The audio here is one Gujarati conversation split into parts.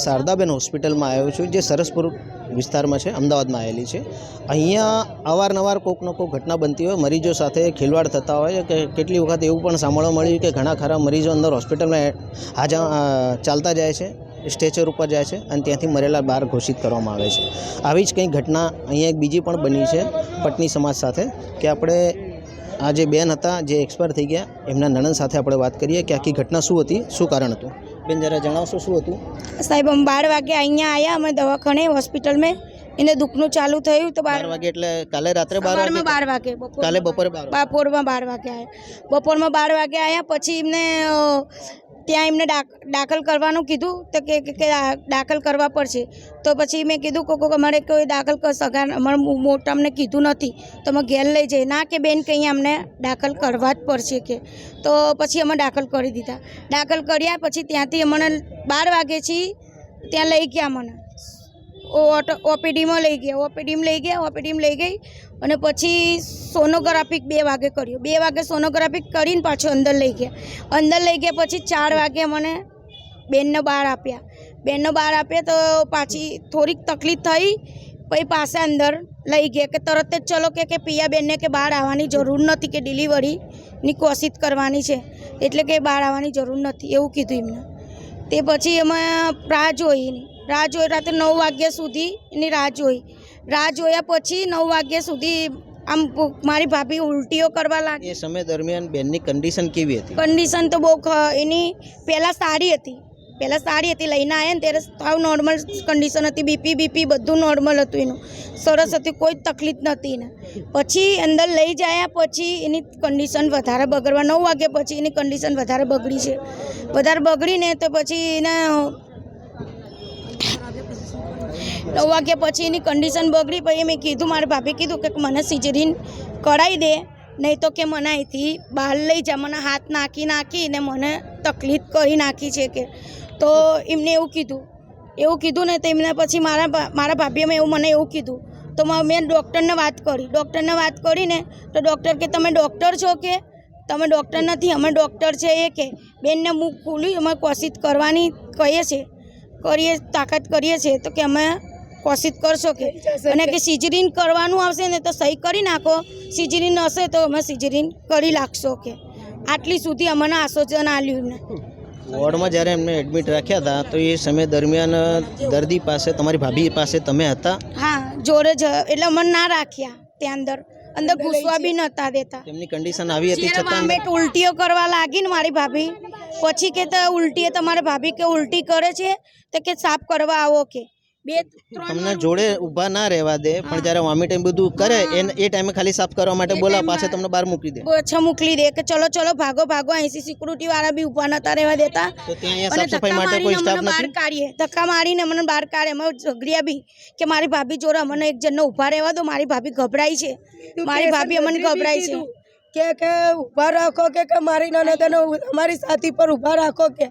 શારદાબેન હોસ્પિટલમાં આવ્યો છું, જે સરસપુર વિસ્તારમાં છે, અમદાવાદમાં આવેલી છે। અહીંયા અવારનવાર કોઈકનો કોઈ ઘટના બનતી હોય, મરીજો સાથે ખેલવાડ થતા હોય કે કેટલી વખત એવું પણ સાંભળવા મળ્યું કે ઘણા ખરા મરીજો અંદર હોસ્પિટલમાં ચાલતા જાય છે, સ્ટ્રેચર ઉપર જાય છે અને ત્યાંથી મરેલા બહાર ઘોષિત કરવામાં આવે છે। આવી જ કંઈ ઘટના અહીંયા એક બીજી પણ બની છે પટની સમાજ સાથે, કે આપણે આ જે બેન હતા જે એક્સપાયર થઈ ગયા એમના નણંદ સાથે આપણે વાત કરીએ કે આખી ઘટના શું હતી, શું કારણ હતું। બેન જરા જણાવશો શું હતું? સાહેબ हम 12 વાગે અહીંયા આવ્યા, અમે દવાખાને હોસ્પિટલ में એને દુખનું ચાલુ થયું તો 12 વાગે એટલે કાલે રાત્રે 12 વાગે, કાલે બપોરે 12 બપોરમાં 12 વાગે આવ્યા। બપોરમાં 12 વાગે આવ્યા પછી એમને ત્યાં એમને દાખલ કરવાનું કીધું તો કે દાખલ કરવા પડશે। તો પછી મેં કીધું કે અમારે કોઈ દાખલ સગા અમારે મોટા અમને કીધું નથી તો અમે ઘેર લઈ જઈએ ના કે બેન કંઈ અમને દાખલ કરવા જ પડશે કે। તો પછી અમે દાખલ કરી દીધા। દાખલ કર્યા પછી ત્યાંથી અમને 12 વાગ્યાથી ત્યાં લઈ ગયા, મને ઓપીડીમાં લઈ ગયા। ઓપીડીમાં લઈ ગઈ અને પછી સોનોગ્રાફી 2 વાગે કર્યું। 2 વાગે સોનોગ્રાફી કરીને પાછું અંદર લઈ ગયા। પછી 4 વાગે મને બેનને બહાર આપ્યા। તો પાછી થોડીક તકલીફ થઈ, પછી પાસે અંદર લઈ ગયા કે તરત જ ચલો કે પિયાબેનને કે બહાર આવવાની જરૂર નથી, કે ડિલિવરીની કોશિશ કરવાની છે એટલે કે બહાર આવવાની જરૂર નથી એવું કીધું એમને। તે પછી અમે રાહ જોઈ રાતે 9 વાગ્યા સુધી એની રાહ જોયા। પછી 9 વાગ્યા સુધી આમ મારી ભાભી ઉલટીઓ કરવા લાગી। એ સમય દરમિયાન બેનની કન્ડિશન કેવી હતી? કન્ડિશન તો બહુ એની પહેલાં સારી હતી, લઈને આવ્યા ને ત્યારે સાવ નોર્મલ કન્ડિશન હતી, બીપી બધું નોર્મલ હતું, એનું સરસ હતું, કોઈ તકલીફ નથી એને। પછી અંદર લઈ જાય પછી એની કન્ડિશન વધારે બગડવા 9 વાગ્યા પછી એની કન્ડિશન વધારે બગડીને તો પછી એને 9 વાગ્યા પછી એની કન્ડિશન બગડી। પછી મેં કીધું, મારી ભાભી કીધું કે મને સિઝેરિયન કરાવી દે, નહીં તો કે મને અહીંથી બહાર લઈ જા, મને હાથ નાખીને મને તકલીફ કરી નાખી છે કે। તો એમને એવું કીધું ને તો એમને પછી મારા ભાભીએ મને એવું કીધું તો મેં ડૉક્ટરને વાત કરીને તો ડૉક્ટર કે તમે ડૉક્ટર છો કે? તમે ડૉક્ટર નથી, અમે ડૉક્ટર છે એ કે બેનને મુખ ખોલ્યું, અમે કોશિશ કરવાની તાકાત કરીએ છીએ તો કે અમે કોશિશ કરશો કે, અને કે સિઝેરિયન કરવાનું આવશે ને તો સહી કરી નાખો, સિઝેરિયન હશે તો અમે સિઝેરિયન કરી નાખશો કે। આટલી સુધી અમને આશ્વાસન આપ્યું એમને। વોર્ડમાં જ્યારે એમને એડમિટ રાખ્યા હતા તો એ સમય દરમિયાન દર્દી પાસે, તમારી ભાભી પાસે તમે હતા? હા, જોડે જ, એટલે અમને ના રાખ્યા, ત્યાં અંદર ઘૂસવા બી નહોતા દેતા। તેમની કન્ડિશન આવી હતી છતાં ઉલટીઓ કરવા લાગી ને મારી ભાભી, પછી કે ઉલટી તમારી ભાભી કે ઉલટી કરે છે તો કે સાફ કરવા આવો કે। તમને જોડે ઊભા ના રહેવા દે, પણ જ્યારે વોમિટિંગ બધું કરે એ ટાઈમે ખાલી સાફ કરવા માટે બોલા, પાછા તમને બહાર મૂકી દે, મોકલી દે કે ચલો ભાગો, અહીંથી સિક્યુરિટી વાળા બી ઊભા નતા રહેવા દેતા। તો ત્યાં સાફ સફાઈ માટે કોઈ સ્ટાફ નથી? ધક્કા મારીને અમને બહાર કાઢે, અમે ઝઘડ્યા બી કે મારી ભાભી જોડે અમને એક જણને ઊભા રહેવા દો, મારી ભાભી ગભરાઈ છે, અમને ગભરાઈ છે કે ઊભા રાખો કે મારી નનદને અમારી સાથી પર ઊભા રાખો કે।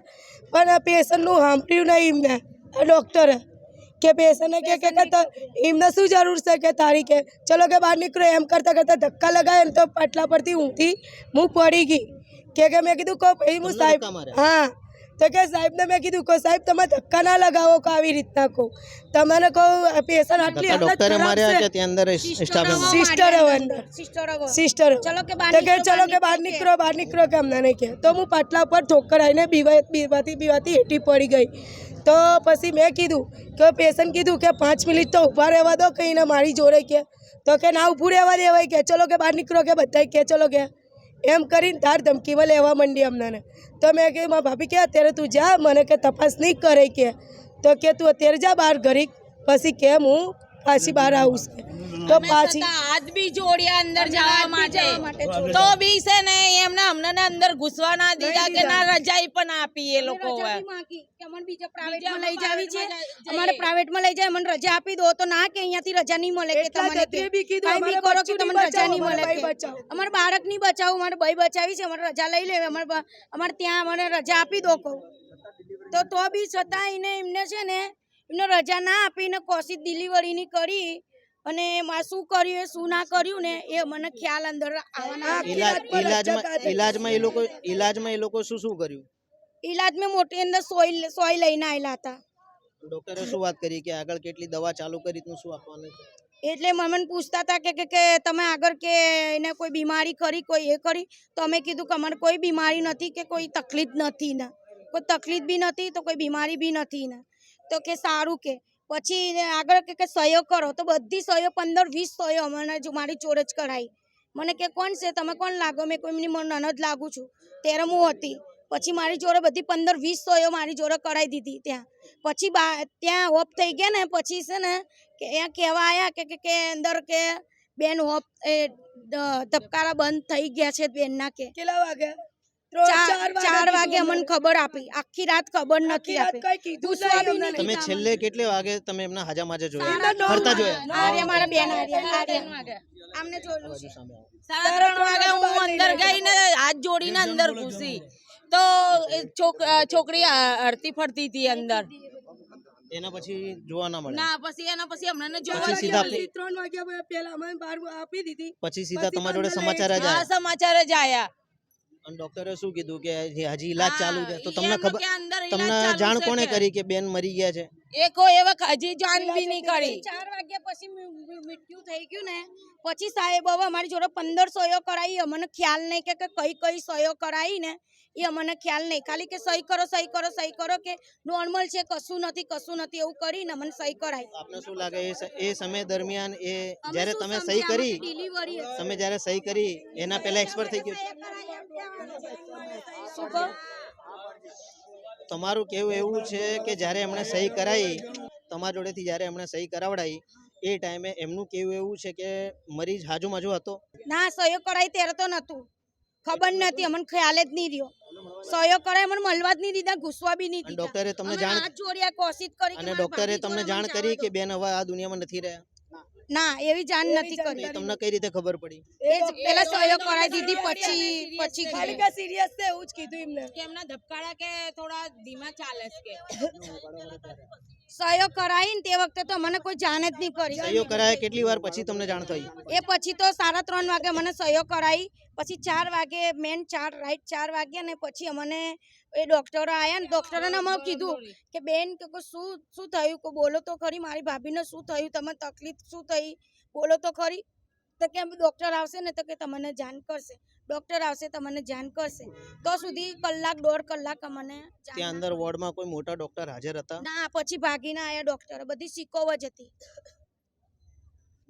પણ આ પેશન્ટનું સાંભળ્યું નહીં એમને, આ ડૉક્ટરે કે પેશન્ટને કે એમને શું જરૂર છે કે તારી કે ચલો કે બહાર નીકળો, એમ કરતાં ધક્કા લગાવે ને તો પાટલા પરથી હું પડી ગઈ કે મેં કીધું કહો ભાઈ હું સાહેબ, હા તો કે સાહેબને મેં કીધું કહો સાહેબ તમે ધક્કા ના લગાવો, કહો આવી રીતના કહો, તમને કહો પેશન્ટ આટલી ડોક્ટરે માર્યા કે ત્યાં અંદર સિસ્ટર ચલો કે બહાર નીકળો કે અમને નહીં કે। તો હું પાટલા પર ઠોકર આવીને બીવાતી હેઠી પડી ગઈ। તો પછી મેં કીધું કે પેશન્ટ કીધું કે 5 મિનિટ તો ઊભા રહેવા દો કહીને મારી જોડે કે, તો કે ના ઊભું રહેવા દેવાય કે ચલો કે બહાર નીકળો કે બધા કે ચલો કે, એમ કરીને ધાર ધમકીમાં લેવા માંડી અમને। તો મેં કીધું મારા ભાભી કે અત્યારે તું જા, મને કે તપાસ નહીં કરે કે, તો કે તું અત્યારે જા બહાર ઘરી, પછી કેમ હું પાછી બહાર આવું છે। તો પાછી હાથ બી જોડ્યા અંદર જવા માટે, તો બી છે ને એમને અમને અંદર ઘૂસવા ના દીધા કે ના રજાઈ પણ આપી એ લોકો। અમારે પ્રાઇવેટમાં લઈ જાય, મને રજા આપી દો તો ના કે અહીંયાથી રજા નહીં મળે કે તમને તમને રજા નહીં મળે, અમારે બાળક નહીં બચાવું, મારે ભાઈ બચાવી છે, અમારે રજા લઈ લેવે, અમારે ત્યાં મને રજા આપી દો કહું તો બી છતાં એમને છે ને એમને રજા ના આપીને કોશિશ ડિલિવરીની કરી, અને શું કર્યું શું ના કર્યું ને એ મને ખ્યાલ અંદર ઈલાજમાં એ લોકો શું કર્યું? ઈલાજ મેં મોટી અંદર સોય લઈને આવેલા હતા, ડૉક્ટરે શું વાત કરી કે આગળ કેટલી દવા ચાલુ કરી રીતનું શું આપવાનું છે? એટલે મને પૂછતા હતા કે તમે આગળ કે એને કોઈ બીમારી કરી કોઈ એ કરી, તો અમે કીધું કે અમારે કોઈ બીમારી નથી કે કોઈ તકલીફ નથી ને, કોઈ તકલીફ બી નથી તો કોઈ બીમારી બી નથી ને. તો કે સારું કે પછી આગળ કે સહયોગ કરો, તો બધી સહયોગ 15-20 સહયોગ મને જો મારી જોડે જ કરાવી. મને કે કોણ છે, તમે કોણ લાગો? મેં કોઈ નનદ લાગુ છું ત્યારે હું હતી. પછી મારી જોડે બધી 15-20 સહયોગ મારી જોડે કરાવી દીધી ત્યાં. પછી ત્યાં હોપ થઈ ગયા ને પછી છે ને કે અહીંયા કહેવા આવ્યા કે અંદર કે બેન હોપ ધબકારા બંધ થઈ ગયા છે બેનના. કે કેટલા વાગે? 4 વાગે અમને ખબર આપી, આખી રાત ખબર નથી આપી. તમે છેલ્લે કેટલે વાગે તમે એમના હાજા માજા જોયા, ફરતા જોયા? આર્યા મારા બેન આર્યા આમને જોયેલું છે. 3:30 વાગે હું અંદર ગઈ ને હાથ જોડીને અંદર ઘૂસી તો છોકરી હરતી ફરતી હતી અંદર. એના પછી જોવા ના મળે? ના, પછી એના પછી અમને જોવા પછી સીધા 3 વાગ્યા પહેલા અમે બહાર આપી દીધી. પછી સીધા તમારા જોડે સમાચાર જ આ આવ્યા? સમાચાર જ આયા. અને ડોક્ટરે શું કીધું કે હજી ઈલાજ ચાલુ છે? તો તમને એમ ખબર, કે અંદર ઈલાજ તમને ચાલુ જાણ છે કોને કે? કરી કે બેન મરી ગયા છે? એ કોઈ એવા હજી જાણ બી નહીં કરી. 4 વાગ્યા પછી મૃત્યુ થઈ ગયું ને પછી સાહેબ હવે અમારી જોડે 15 સહયોગ કરાવી. અમને ખ્યાલ નહીં કે કઈ સહયોગ કરાવી ને એ અમને ખ્યાલ નહીં. ખાલી કે સહી કરો સહી કરો સહી કરો કે નોર્મલ છે, કશું નથી એવું કરીને અમને સહી કરાવી. આપને શું લાગે એ સમય દરમિયાન એ જ્યારે તમે સહી કરી, ડિલિવરી તમે જ્યારે સહી કરી એના પહેલા એક્સપર્ટ થઈ ગયું? શું કહો? તમારું કેવું એવું છે કે જ્યારે એમણે સહી કરાવી, તમારા જોડેથી જ્યારે એમણે સહી કરાવડાવી એ ટાઈમે એમનું કેવું એવું છે કે મરીજ હાજુમાજુ હતો? ના, સહયોગ કરાવી ત્યારે તો નતું, ખબર નથી, અમને ખ્યાલ જ નહીં રહ્યો. સહયોગ કરાય મને મળવા જ નહીં દીધા, ઘૂસવા બી નહીં દીધા. ડોક્ટરે તમને જાણ, હાથ જોડ્યા, કોશિશ કરી અને ડોક્ટરે તમને જાણ કરી કે બેન હવે આ દુનિયામાં નથી રહ્યા? ના, એવી જાણ નથી કરી. એ તમને કઈ રીતે ખબર પડી? એ જ પેલા સહયોગ કરાવી દીધી પછી ખાલી કે સિરિયસ છે એવું જ કીધું એમને. કે એમના ધબકારા કે થોડા ધીમા ચાલે છે કે સહયોગ કરાવી ને તે વખતે તો મને કોઈ જાણ જ નહીં કરી. સહયોગ કરાયા કેટલી વાર પછી તમને જાણ થઈ? એ પછી તો 3:30 વાગે મને સહયોગ કરાવી. પછી 4 વાગે મેન 4 વાગ્યા ને પછી અમને એ ડોક્ટરો આવ્યા ને ડોક્ટરોને અમે કીધું કે બેન કે શું થયું, કે બોલો તો ખરી, મારી ભાભીને શું થયું, તમને તકલીફ શું થઈ, બોલો તો ખરી. તો કે ડોક્ટર આવશે ને તો કે તમને જાણ કરશે, ડોક્ટર આવશે તમને જાણ કરશે. તો સુધી 1-1.5 કલાક અમને ત્યાં અંદર વોર્ડમાં કોઈ મોટા ડોક્ટર હાજર હતા? ના, પછી ભાગીને આવ્યા ડોક્ટર, બધી સિકોવ જ હતી.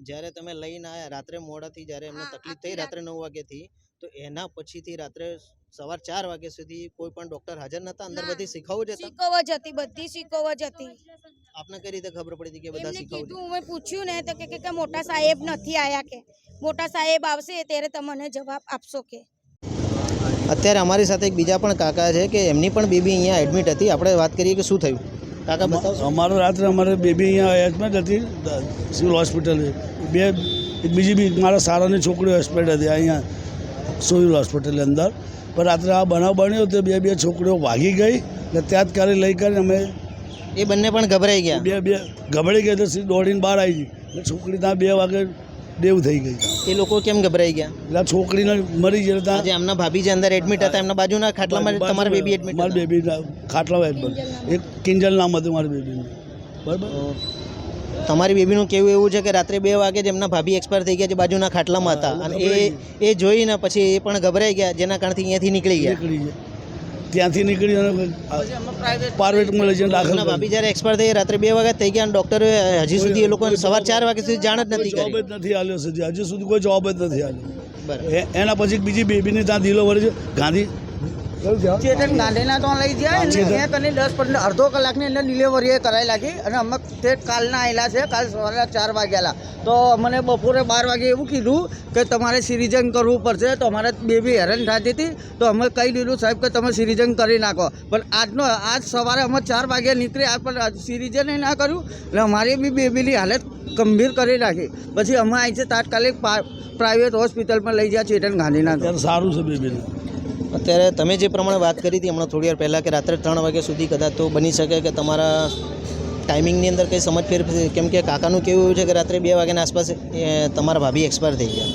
જ્યારે તમે લઈને આવ્યા રાત્રે મોડાથી, જ્યારે એમને તકલીફ થઈ રાત્રે 9 વાગ્યાથી, તો એના પછીથી રાત્રે સવાર 4 વાગ્યા સુધી કોઈ પણ ડોક્ટર હાજર નતા અંદર? બધી શીખાવ જ હતા? સિકોવ જ હતી, બધી સિકોવ જ હતી. આપને કઈ રીતે ખબર પડી હતી કે બધા એમને શીખાવ છે? કીધું, મેં પૂછ્યું ને તો કે મોટા સાહેબ નથી આયા, કે મોટા સાહેબ આવશે ત્યારે તમને જવાબ આપશો કે. અત્યારે અમારી સાથે એક બીજા પણ કાકા છે કે એમની પણ બેબી અહીંયા એડમિટ હતી. આપણે વાત કરીએ કે શું થયું કાકા, બતાવો. અમારો રાત્રે અમારે બેબી અહીંયા એડમિટ હતી સિવિલ હોસ્પિટલ. બીજી બી મારા સારાની છોકરીઓ હોસ્પિટલ હતી અહીંયા સિવિલ હોસ્પિટલની અંદર. પણ રાત્રે આ બનાવ બન્યો તો બે છોકરીઓ ભાગી ગઈ ને ત્યાં જ કાલે લઈ કરીને અમે એ બંને પણ ગભરાઈ ગયા? બે ગભરાઈ ગઈ તો સીધી દોડીને બહાર આવી ગઈ. છોકરી ત્યાં 2 વાગે દેવ થઈ ગઈ. એ લોકો કેમ ગભરાઈ ગયા? એટલે છોકરીને મરી ગઈ ત્યાં. જે એમના ભાભી જે અંદર એડમિટ હતા એમના બાજુના ખાટલામાં તમારી બેબી એડમિટ? મારી બેબી ખાટલામાં એડમિટ. એક કિંજલ નામ હતું મારી બેબીનું. બરાબર. તમારી બેબીનું કેવું એવું છે કે રાત્રે 2 વાગે જ એમના ભાભી એક્સપાયર થઈ ગયા છે, બાજુના ખાટલામાં હતા, અને એ જોઈને પછી એ પણ ગભરાઈ ગયા, જેના કારણથી અહીંયાથી નીકળી ગયા. ત્યાંથી નીકળી અને પ્રાઇવેટમાં લઈ જઈને દાખલ. ભાભી જ્યારે એક્સપાયર થઈ રાત્રે 2 વાગ્યા થઈ ગયા અને ડોક્ટરે હજી સુધી એ લોકો સવાર 4 વાગ્યા સુધી જાણ જ નથી કરી. જવાબ જ નથી આલ્યો સુધી, હજી સુધી કોઈ જવાબ જ નથી આલ્યો. બરાબર. એના પછી બીજી બેબીને ત્યાં ડિલિવરી છે ગાંધી ચેતન ગાંધીના તો લઈ જાય ને એ કને 10-15 અડધો કલાકની અંદર ડિલિવરી કરાવી લાગી. અને અમે તે કાલના આવેલા છે, કાલ સવારે 4 વાગ્યાલા. તો મને બપોરે 12 વાગે એવું કીધું કે તમારે સિરિઝન કરવું પડશે. તો અમારે બેબી હેરાન થતી હતી તો અમે કહી દીધું સાહેબ કે તમે સિરિઝન કરી નાખો. પણ આજ સવારે અમે 4 વાગે નીકળ્યા પણ સિરિઝન ના કર્યું એટલે અમારી બી બેબીની હાલત ગંભીર કરી નાખી. પછી અમે અહીં છે તાત્કાલિક પ્રાઇવેટ હોસ્પિટલમાં લઈ ગયા ચેતન ગાંધીના. સારું છે બેબીને. અત્યારે તમે જે પ્રમાણે વાત કરી હતી હમણાં થોડી વાર પહેલાં કે રાત્રે 3 વાગ્યા સુધી કદાચ તો બની શકે કે તમારા ટાઈમિંગની અંદર કંઈ સમજ ફેર, કેમ કે કાકાનું કેવું એવું છે કે રાત્રે 2 વાગ્યાના આસપાસ તમારા ભાભી એક્સપાયર થઈ ગયા.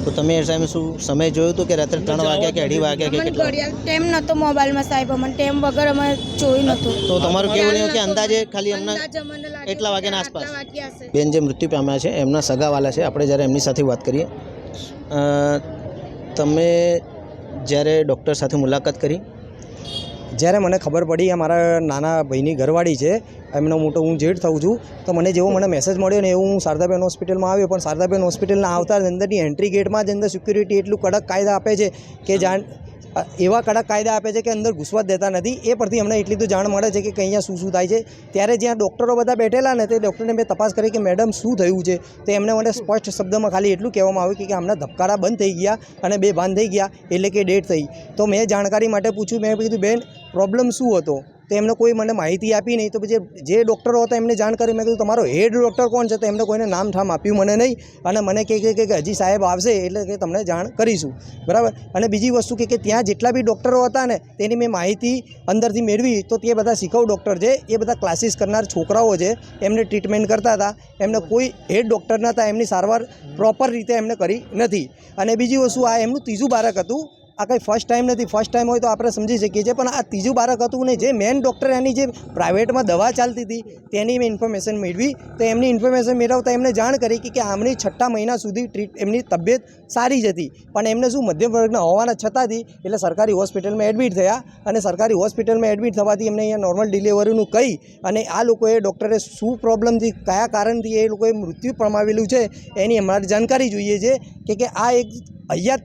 તો તમે એ ટાઈમે શું સમય જોયું હતું કે રાત્રે 3 વાગ્યા કે 2:30 વાગ્યા કે અમને કેટલા? ઘડિયાળ ટેમ નહોતો મોબાઈલમાં સાહેબ, અમને ટેમ વગર અમે જોયું નહોતું. તો તમારું કેવું નહીં કે અંદાજે ખાલી એમના અંદાજે અમને લાગે એટલા કે વાગ્યાના આસપાસ. આટલા વાગ્યા હશે. બેન જે મૃત્યુ પામ્યા છે એમના સગાવાલા છે, આપણે જ્યારે એમની સાથે વાત કરીએ. તમે જ્યારે ડૉક્ટર સાથે મુલાકાત કરી? જ્યારે મને ખબર પડી આ મારા નાના ભાઈની ઘરવાળી છે, એમનો મોટો હું જેઠ થઉં છું, તો મને જેવો મને મેસેજ મળ્યો ને એવું હું શારદાબેન હોસ્પિટલમાં આવ્યો. પણ શારદાબેન હોસ્પિટલના આવતા જ અંદરની એન્ટ્રી ગેટમાં જ અંદર સિક્યુરિટી એટલું કડક કાયદા આપે છે કે એવા કડક કાયદા આપે છે કે અંદર ઘૂસવા જ દેતા નથી. એ પરથી અમને એટલી તો જાણ મળે છે કે અહીંયા શું થાય છે. ત્યારે જ્યાં ડૉક્ટરો બધા બેઠેલા ને તે ડૉક્ટરને મેં તપાસ કરી કે મેડમ શું થયું છે, તો એમને મને સ્પષ્ટ શબ્દમાં ખાલી એટલું કહેવામાં આવ્યું કે આમના ધબકારા બંધ થઈ ગયા અને બેભાન થઈ ગયા, એટલે કે ડેડ થઈ. તો મેં જાણકારી માટે પૂછ્યું, મેં કીધું બેન પ્રોબ્લેમ શું હતો, તો એમને કોઈ મને માહિતી આપી નહીં. તો પછી જે ડૉક્ટરો હતા એમને જાણ કરી. મેં કીધું તમારો હેડ ડૉક્ટર કોણ છે, તો એમને કોઈને નામ ઠામ આપ્યું મને નહીં. અને મને કહે કે હજી સાહેબ આવશે એટલે કે તમને જાણ કરીશું, બરાબર. અને બીજી વસ્તુ કે ત્યાં જેટલા બી ડૉક્ટરો હતા ને તેની મેં માહિતી અંદરથી મેળવી, તો તે બધા શીખવ ડૉક્ટર છે, એ બધા ક્લાસીસ કરનાર છોકરાઓ છે, એમને ટ્રીટમેન્ટ કરતા હતા. એમને કોઈ હેડ ડૉક્ટર નહોતા, એમની સારવાર પ્રોપર રીતે એમને કરી નથી. અને બીજી વસ્તુ આ એમનું ત્રીજું બાળક હતું. આ કંઈ ફર્સ્ટ ટાઈમ નથી. ફર્સ્ટ ટાઈમ હોય તો આપણે સમજી શકીએ છીએ, પણ આ ત્રીજું બાળક હતું ને જે મેન ડૉક્ટર એની જે પ્રાઇવેટમાં દવા ચાલતી હતી તેની મેં ઇન્ફોર્મેશન મેળવી. તો એમની ઇન્ફોર્મેશન મેળવતા એમને જાણ કરી કે આમની 6 મહિના સુધી એમની તબિયત સારી જ હતી, પણ એમને શું મધ્યમ વર્ગના હોવાના છતાંથી એટલે સરકારી હોસ્પિટલમાં એડમિટ થયા. અને સરકારી હોસ્પિટલમાં એડમિટ થવાથી એમને અહીંયા નોર્મલ ડિલિવરીનું કહી અને આ લોકોએ ડૉક્ટરે શું પ્રોબ્લેમથી કયા કારણથી એ લોકોએ મૃત્યુ પામેલું છે એની અમારી જાણકારી જોઈએ છે કે આ એક હયાત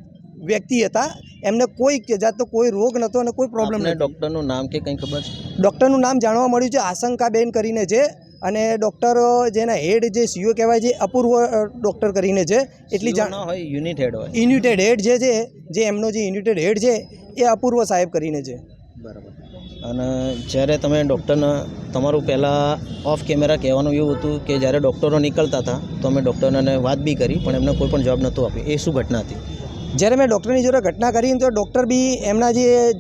વ્યક્તિ હતા, એમને કોઈ જાતનો કોઈ રોગ નહોતો અને કોઈ પ્રોબ્લેમ નથી. ડૉક્ટરનું નામ કે કંઈ ખબર છે? ડૉક્ટરનું નામ જાણવા મળ્યું છે, આશંકાબેન કરીને છે. અને ડૉક્ટર જેના હેડ જે સીઓ કહેવાય છે અપૂર્વ ડૉક્ટર કરીને છે. એટલી જાણ હોય, યુનિટ હેડ હોય. યુનિટેડ હેડ જે એમનો જે યુનિટેડ હેડ છે એ અપૂર્વ સાહેબ કરીને છે. બરાબર. અને જ્યારે તમે ડૉક્ટરને તમારું પહેલાં ઓફ કેમેરા કહેવાનું એવું હતું કે જ્યારે ડૉક્ટરો નીકળતા હતા તો અમે ડૉક્ટરને વાત બી કરી, પણ એમને કોઈ પણ જવાબ નહોતો આપ્યો. એ શું ઘટના હતી? જ્યારે મેં ડૉક્ટરની જોડે ઘટના કરી તો ડૉક્ટર બી એમના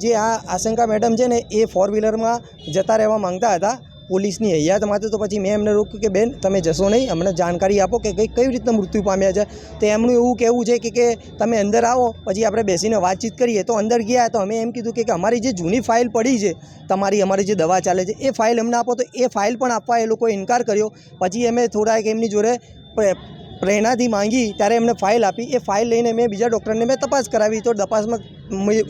જે આ આશંકા મેડમ છે ને એ 4-વ્હીલરમાં જતા રહેવા માંગતા હતા પોલીસની હૈયાતમાં. તો પછી મેં એમને રોક્યું કે બેન તમે જશો નહીં, અમને જાણકારી આપો કે કઈ રીતના મૃત્યુ પામ્યા છે. તો એમનું એવું કહેવું છે કે તમે અંદર આવો પછી આપણે બેસીને વાતચીત કરીએ. તો અંદર ગયા તો અમે એમ કીધું કે અમારી જે જૂની ફાઇલ પડી છે અમારી જે દવા ચાલે છે એ ફાઇલ અમને આપો. તો એ ફાઇલ પણ આપવા એ લોકોએ ઇનકાર કર્યો. પછી અમે થોડાક એમની જોડે પ્રેરણાથી માંગી ત્યારે એમને ફાઇલ આપી. એ ફાઇલ લઈને મેં બીજા ડૉક્ટરને મેં તપાસ કરાવી. તો તપાસમાં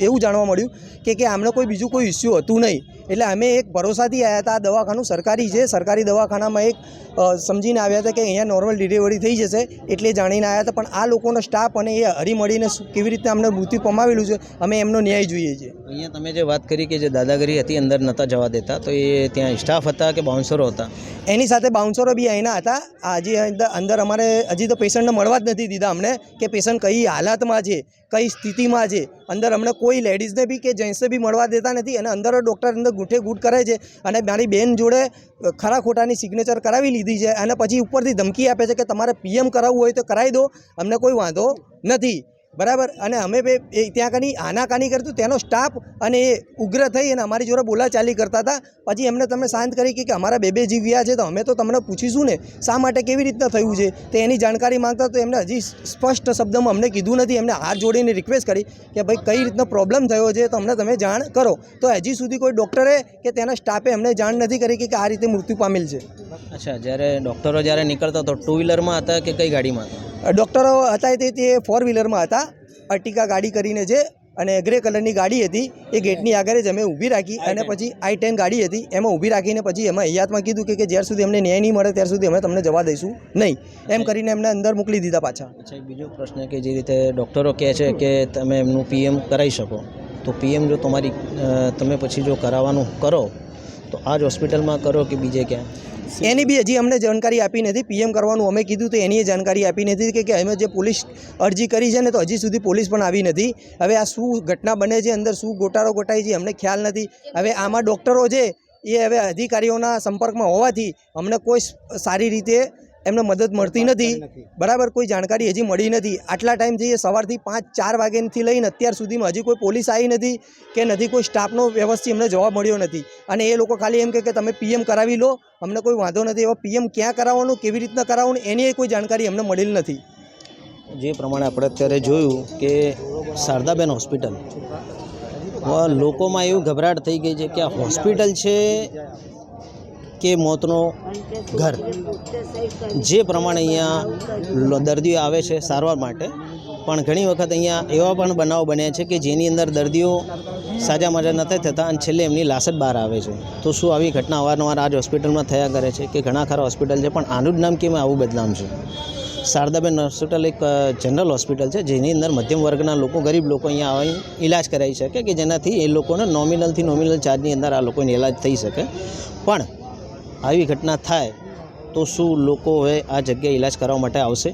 એવું જાણવા મળ્યું કે આમને કોઈ બીજું કોઈ ઇસ્યુ હતું નહીં. એટલે અમે એક ભરોસાથી આવ્યા હતા. આ દવાખાનું સરકારી છે, સરકારી દવાખાનામાં એક સમજીને આવ્યા હતા કે અહીંયા નોર્મલ ડિલિવરી થઈ જશે એટલે જાણીને આવ્યા હતા. પણ આ લોકોનો સ્ટાફ અને એ હળીમળીને કેવી રીતે અમને મૃત્યુ પમાવેલું છે અમે એમનો ન્યાય જોઈએ છીએ. અહીંયા તમે જે વાત કરી કે જે દાદાગીરી હતી અંદર નહોતા જવા દેતા, તો એ ત્યાં સ્ટાફ હતા કે બાઉન્સરો હતા? એની સાથે બાઉન્સરો બી અહીંના હતા. હજી અંદર અમારે હજી તો પેશન્ટને મળવા જ નથી દીધા અમને કે પેશન્ટ કઈ હાલતમાં છે, કઈ સ્થિતિમાં છે. અંદર અમને કોઈ લેડીઝને બી કે જેન્ટ્સને બી મળવા દેતા નથી. અને અંદર ડૉક્ટર અંદર ગૂંઠે ગૂંઠ કરે છે. અને મારી બેન જોડે ખરા ખોટાની સિગ્નેચર કરાવી લીધી છે અને પછી ઉપરથી ધમકી આપે છે કે તમારે પીએમ કરાવવું હોય તો કરાવી દો, અમને કોઈ વાંધો નથી, બરાબર. અને અમે ત્યાં કની આનાકાની કરતું તેનો સ્ટાફ અને એ ઉગ્ર થઈ અને અમારી જોડે બોલાચાલી કરતા હતા. પછી એમને તમે શાંત કરી કે અમારા બે જીવ ગયા છે તો અમે તો તમને પૂછીશું ને શા માટે કેવી રીતના થયું છે. તો એની જાણકારી માંગતા તો એમને હજી સ્પષ્ટ શબ્દમાં અમને કીધું નથી. એમને હાથ જોડીને રિક્વેસ્ટ કરી કે ભાઈ કઈ રીતનો પ્રોબ્લેમ થયો છે તો અમને તમે જાણ કરો. તો હજી સુધી કોઈ ડૉક્ટરે કે તેના સ્ટાફે અમને જાણ નથી કરી કે આ રીતે મૃત્યુ પામેલ છે. અચ્છા, ડૉક્ટરો જ્યારે નીકળતા તો 2-વ્હીલરમાં હતા કે કઈ ગાડીમાં હતા? ડૉક્ટરો હતા તે 4-વ્હીલરમાં હતા. અર્ટિકા ગાડી કરીને છે અને ગ્રે કલરની ગાડી હતી. એ ગેટની આગળ જ અમે ઊભી રાખી અને પછી I-10 ગાડી હતી એમાં ઊભી રાખીને પછી એમાં હૈયાતમાં કીધું કે જ્યાર સુધી અમને ન્યાય નહીં મળે ત્યાર સુધી અમે તમને જવા દઈશું નહીં, એમ કરીને એમને અંદર મોકલી દીધા પાછા. અચ્છા, બીજો પ્રશ્ન કે જે રીતે ડૉક્ટરો કહે છે કે તમે એમનું પીએમ કરાવી શકો, તો પીએમ જો તમે પછી જો કરાવવાનું કરો તો આ જ હોસ્પિટલમાં કરો કે બીજે ક્યાં? એની બી હજી અમને જાણકારી આપી નથી. પીએમ કરવાનું અમે કીધું તો એની જાણકારી આપી નથી કે અમે જે પોલીસ અરજી કરી છે ને તો હજી સુધી પોલીસ પણ આવી નથી. હવે આ શું ઘટના બને છે, અંદર શું ગોટાળો ગોટાઈ છે અમને ખ્યાલ નથી. હવે આમાં ડૉક્ટરો છે એ હવે અધિકારીઓના સંપર્કમાં હોવાથી અમને કોઈ સારી રીતે એમને મદદ મળતી નથી, બરાબર. કોઈ જાણકારી હજી મળી નથી. આટલા ટાઈમથી સવારથી 5-4 વાગ્યાથી લઈને અત્યાર સુધીમાં હજી કોઈ પોલીસ આવી નથી કે નથી કોઈ સ્ટાફનો વ્યવસ્થિત અમને જવાબ મળ્યો નથી. અને એ લોકો ખાલી એમ કે તમે પીએમ કરાવી લો, અમને કોઈ વાંધો નથી. એવા પીએમ ક્યાં કરાવવાનું, કેવી રીતના કરાવવાનું એની કોઈ જાણકારી અમને મળેલી નથી. જે પ્રમાણે આપણે અત્યારે જોયું કે શારદાબેન હોસ્પિટલ લોકોમાં એવું ગભરાટ થઈ ગઈ છે કે આ હોસ્પિટલ છે કે મોતનો ઘર. જે પ્રમાણે અહીંયા દર્દીઓ આવે છે સારવાર માટે, પણ ઘણી વખત અહીંયા એવા પણ બનાવ બન્યા છે કે જેની અંદર દર્દીઓ સાજા મજા નથી થતા અને છેલ્લે એમની લાશ જ બહાર આવે છે. તો શું આવી ઘટના અવારનવાર આજ હોસ્પિટલમાં થયા કરે છે કે ઘણા ખરા હોસ્પિટલ છે, પણ આનું જ નામ કેમ આવું બદનામ છે? શારદાબેન હોસ્પિટલ એક જનરલ હોસ્પિટલ છે જેની અંદર મધ્યમ વર્ગના લોકો, ગરીબ લોકો અહીંયા આવીને ઇલાજ કરાવી શકે કે જેનાથી એ લોકોને નોમિનલ ચાર્જની અંદર આ લોકોને ઇલાજ થઈ શકે. પણ આવી ઘટના થાય તો શું લોકો હવે આ જગ્યાએ ઇલાજ કરવા માટે આવશે?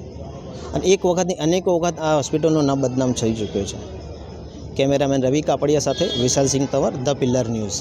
અને એક વખતની અનેકો વખત આ હોસ્પિટલનું નામ બદનામ થઈ ચૂક્યું છે. કેમેરામેન રવિ કાપડિયા સાથે વિશાલ સિંહ તંવર, ધ પિલ્લર ન્યૂઝ.